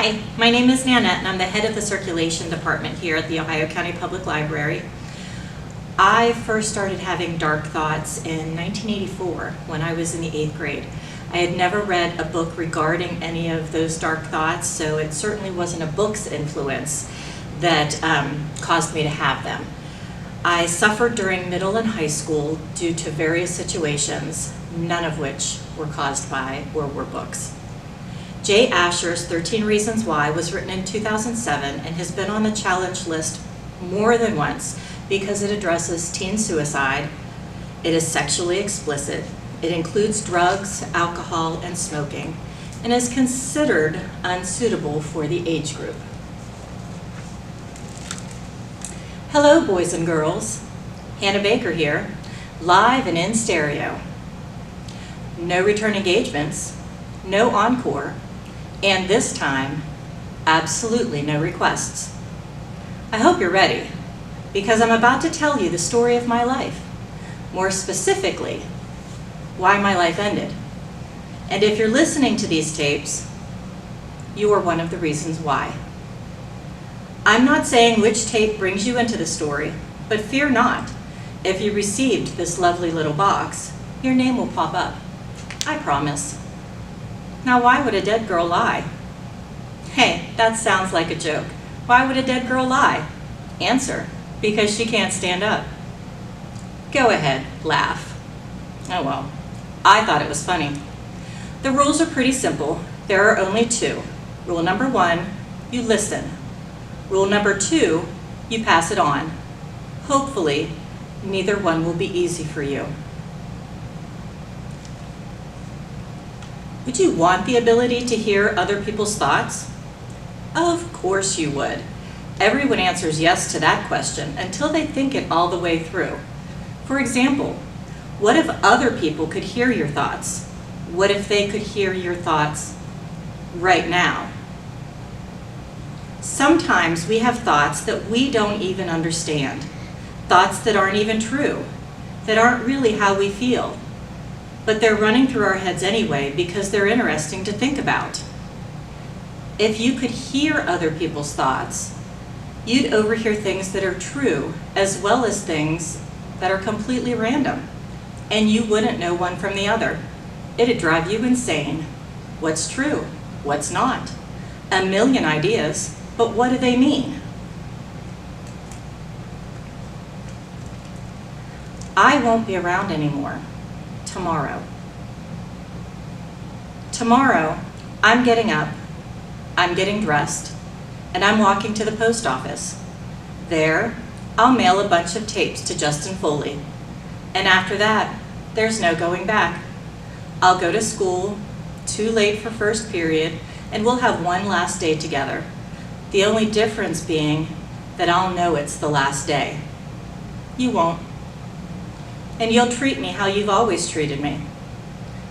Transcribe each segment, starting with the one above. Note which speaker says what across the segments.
Speaker 1: Hi, my name is Nannette and I'm the head of the circulation department here at the Ohio County Public Library. I first started having dark thoughts in 1984 when I was in the 8th grade. I had never read a book regarding any of those dark thoughts, so it certainly wasn't a book's influence that caused me to have them. I suffered during middle and high school due to various situations, none of which were caused by or were books. Jay Asher's 13 Reasons Why was written in 2007 and has been on the challenge list more than once because it addresses teen suicide, it is sexually explicit, it includes drugs, alcohol, and smoking, and is considered unsuitable for the age group. Hello, boys and girls. Hannah Baker here, live and in stereo. No return engagements, no encore, and this time, absolutely no requests. I hope you're ready, because I'm about to tell you the story of my life. More specifically, why my life ended. And if you're listening to these tapes, you are one of the reasons why. I'm not saying which tape brings you into the story, but fear not. If you received this lovely little box, your name will pop up. I promise. Now, why would a dead girl lie? Hey, that sounds like a joke. Why would a dead girl lie? Answer, because she can't stand up. Go ahead, laugh. Oh well, I thought it was funny. The rules are pretty simple. There are only two. Rule number 1, you listen. Rule number 2, you pass it on. Hopefully, neither one will be easy for you. Would you want the ability to hear other people's thoughts? Of course you would. Everyone answers yes to that question until they think it all the way through. For example, what if other people could hear your thoughts? What if they could hear your thoughts right now? Sometimes we have thoughts that we don't even understand, thoughts that aren't even true, that aren't really how we feel, but they're running through our heads anyway because they're interesting to think about. If you could hear other people's thoughts, you'd overhear things that are true as well as things that are completely random, and you wouldn't know one from the other. It'd drive you insane. What's true? What's not? A million ideas, but what do they mean? I won't be around anymore tomorrow. Tomorrow, I'm getting up, I'm getting dressed, and I'm walking to the post office. There, I'll mail a bunch of tapes to Justin Foley. And after that, there's no going back. I'll go to school, too late for first period, and we'll have one last day together. The only difference being that I'll know it's the last day. You won't. And you'll treat me how you've always treated me.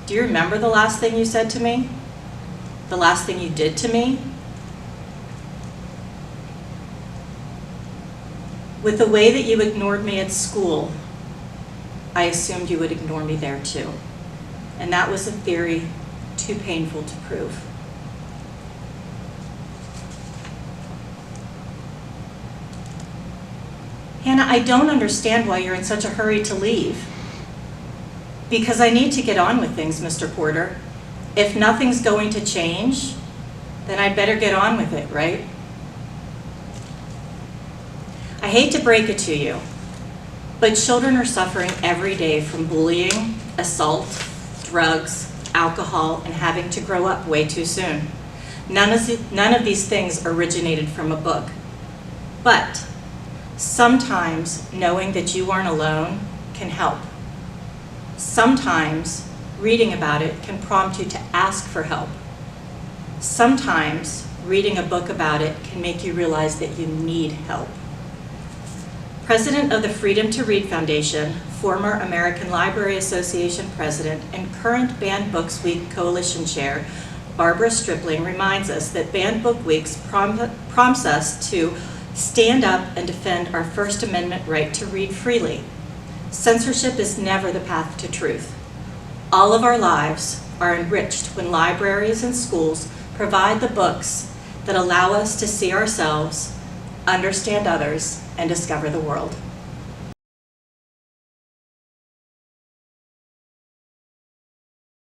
Speaker 1: Do you remember the last thing you said to me? The last thing you did to me? With the way that you ignored me at school, I assumed you would ignore me there too. And that was a theory too painful to prove. Hannah, I don't understand why you're in such a hurry to leave. Because I need to get on with things, Mr. Porter. If nothing's going to change, then I'd better get on with it, right? I hate to break it to you, but children are suffering every day from bullying, assault, drugs, alcohol, and having to grow up way too soon. None of these things originated from a book. But sometimes knowing that you aren't alone can help. Sometimes reading about it can prompt you to ask for help. Sometimes reading a book about it can make you realize that you need help. President of the Freedom to Read Foundation, former American Library Association president, and current Banned Books Week Coalition chair, Barbara Stripling, reminds us that Banned Book Weeks prompts us to stand up and defend our First Amendment right to read freely. Censorship is never the path to truth. All of our lives are enriched when libraries and schools provide the books that allow us to see ourselves, understand others, and discover the world.